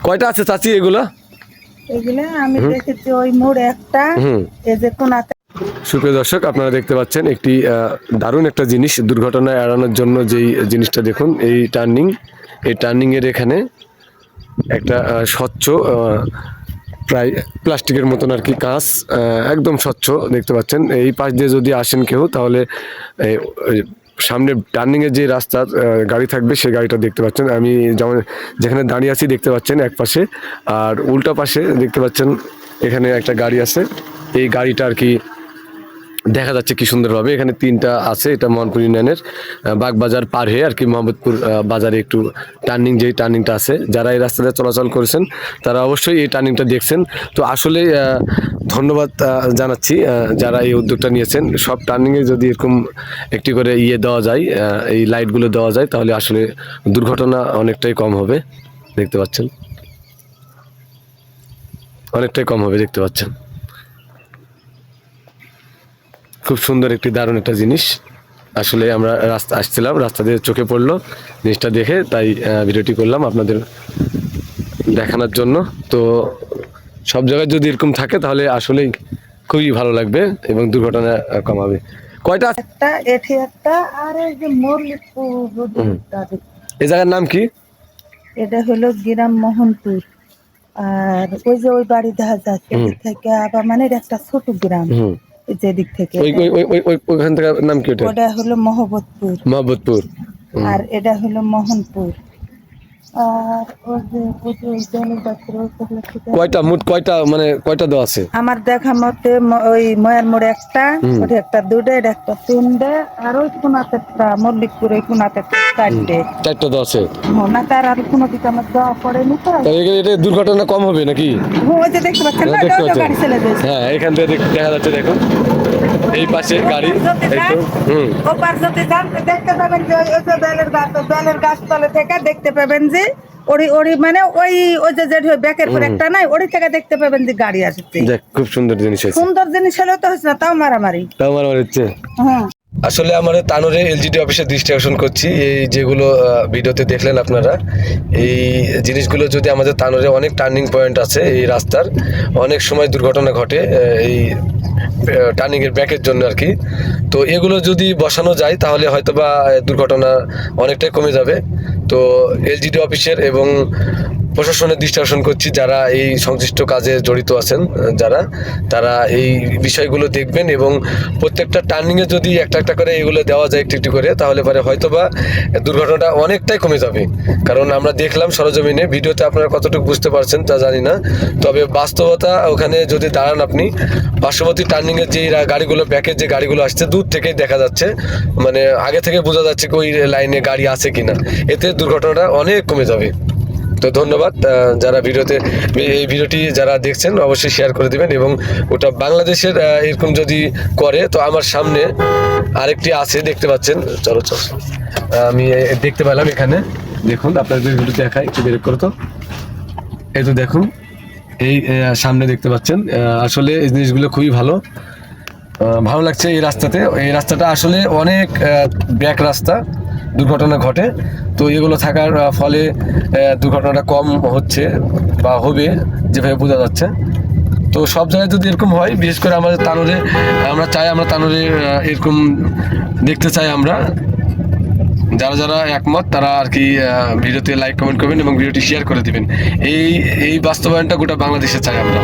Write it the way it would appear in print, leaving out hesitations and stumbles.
কয়টা আছে চাচি এগুলা? এগুলো আমি দেখেছি ওই মোড়ে একটা, এই যে কোনাতে। সুপ্রিয় দর্শক, আপনারা দেখতে পাচ্ছেন একটি দারুণ একটা জিনিস দুর্ঘটনা এড়ানোর জন্য যেই জিনিসটা দেখুন, এই টার্নিং এর এখানে একটা স্বচ্ছ প্রায় প্লাস্টিকের মতন আর কি কাঁচ, একদম স্বচ্ছ দেখতে পাচ্ছেন। এই পাশ দিয়ে যদি আসেন কেউ তাহলে সামনে টার্নিং এর যে রাস্তা গাড়ি থাকবে সেই গাড়িটা দেখতে পাচ্ছেন। আমি যেমন যেখানে দাঁড়িয়ে আছি দেখতে পাচ্ছেন এক পাশে, আর উল্টা পাশে দেখতে পাচ্ছেন এখানে একটা গাড়ি আছে। এই গাড়িটা আর কি দেখা যাচ্ছে কি সুন্দরভাবে। এখানে তিনটা আছে, এটা মোহনপুর ইউনিয়নের বাগবাজার পার হয়ে আর কি মোহাম্মদপুর বাজারে একটু যেই টার্নিংটা আছে। যারা এই রাস্তাটা চলাচল করেছেন তারা অবশ্যই এই টার্নিংটা দেখছেন। তো আসলে ধন্যবাদ জানাচ্ছি যারা এই উদ্যোগটা নিয়েছেন। সব টার্নিংয়ে যদি এরকম একটি করে দেওয়া যায়, এই লাইটগুলো দেওয়া যায়, তাহলে আসলে দুর্ঘটনা অনেকটাই কম হবে। দেখতে পাচ্ছেন অনেকটাই কম হবে, দেখতে পাচ্ছেন। খুব সুন্দর একটি দারুণ একটা জিনিস। আসলে আমরা রাস্তা আসছিলাম, রাস্তা দিয়ে চোখে পড়লো জিনিসটা দেখে, তাই ভিডিওটি করলাম আপনাদের দেখানোর জন্য। তো সব জায়গায় যদি এরকম থাকে তাহলে আসলেই খুবই ভালো লাগবে এবং দুর্ঘটনা কমাবে। কয়টা একটা এঠি একটা, আর এই যে মল্লিকপুর, এই জায়গার নাম কি? এটা হলো গ্রাম মোহনপুর। আর ওই যে ওই বাড়ি দেখা যাচ্ছে থেকে আবার মানে একটা ছোট গ্রাম, যেদিক থেকে ওইখান থেকে নাম কি? ওটা হলো মহব্বতপুর। আর এটা হলো মোহনপুর। আর কয়টা মোট কয়টা মানে কয়টা দেওয়া আছে আমার দেখা মতে? ওই ময়ার মোড়ে একটা, ওটা একটা, দুটো, এটা একটা, তিনটে, আর ওই কোনাতে একটা, মল্লিকপুর ওই কোনাতে একটা, চারটা দেওয়া আছে। না, তার আর কোনো দিকে আমার দেওয়া পড়েনি। তো এটা দুর্ঘটনা কম হবে নাকি? ওই যে দেখতে পাচ্ছেন না, গাড়ি চলে যাচ্ছে। হ্যাঁ, এখান থেকে দেখা যাচ্ছে, দেখুন এই পাশে গাড়ি। ওপার যদি যান দেখতে পাবেন যে ওই যে বেলের গাছ তলে থেকে দেখতে পাবেন যে ওরি মানে ওই যে ব্যাকের পর একটা নাই, ওরি থেকে দেখতে পাবেন যে গাড়ি আসছে। খুব সুন্দর জিনিস, সুন্দর জিনিস হলেও তো হচ্ছে না, তাও মারামারি হচ্ছে। হ্যাঁ, আসলে আমাদের তানোরে এলজিডি অফিসে দৃষ্টি আকর্ষণ করছি, এই যেগুলো ভিডিওতে দেখলেন আপনারা, এই জিনিসগুলো যদি আমাদের তানোরে অনেক টার্নিং পয়েন্ট আছে, এই রাস্তার অনেক সময় দুর্ঘটনা ঘটে এই টার্নিং এর ব্যাকের জন্য আর কি। তো এগুলো যদি বসানো যায় তাহলে হয়তোবা দুর্ঘটনা অনেকটাই কমে যাবে। তো এলজিডি অফিসের এবং প্রশাসনের দৃষ্টি আকর্ষণ করছি, যারা এই সংশ্লিষ্ট কাজে জড়িত আছেন তারা এই বিষয়গুলো দেখবেন এবং প্রত্যেকটা টার্নিংয়ে যদি একটা একটা করে এগুলো দেওয়া যায় একটু একটু করে, তাহলে পরে হয়তোবা দুর্ঘটনাটা অনেকটাই কমে যাবে। কারণ আমরা দেখলাম সরজমিনে, ভিডিওতে আপনারা কতটুকু বুঝতে পারছেন তা জানি না, তবে বাস্তবতা ওখানে যদি দাঁড়ান আপনি, পার্শ্ববর্তী টার্নিংয়ের যে গাড়িগুলো, ব্যাকের যে গাড়িগুলো আসছে দূর থেকেই দেখা যাচ্ছে, মানে আগে থেকে বোঝা যাচ্ছে কি ওই লাইনে গাড়ি আছে কিনা। এতে দুর্ঘটনাটা অনেক কমে যাবে। তো ধন্যবাদ যারা এই ভিডিওটি যারা দেখছেন, অবশ্যই শেয়ার করে দিবেন। এবং ওটা বাংলাদেশের এরকম যদি করে, তো আমার সামনে আরেকটি আছে দেখতে পাচ্ছেন, চলো আমি দেখতে পেলাম এখানে, দেখুন আপনাদের ভিডিও দেখাই, একটু বের করো তো। এই তো দেখুন, এই সামনে দেখতে পাচ্ছেন। আসলে এই জিনিসগুলো খুবই ভালো লাগছে। এই রাস্তাটা আসলে অনেক ব্যাক রাস্তা, দুর্ঘটনা ঘটে। তো এগুলো থাকার ফলে দুর্ঘটনাটা কম হচ্ছে বা হবে, যেভাবে বোঝা যাচ্ছে। তো সব জায়গায় যদি এরকম হয়, বিশেষ করে আমাদের তানোরে, আমরা তানোরে এরকম দেখতে চাই। আমরা যারা একমত তারা আর কি ভিডিওতে লাইক কমেন্ট করবেন এবং ভিডিওটি শেয়ার করে দিবেন। এই বাস্তবায়নটা গোটা বাংলাদেশে চাই আমরা।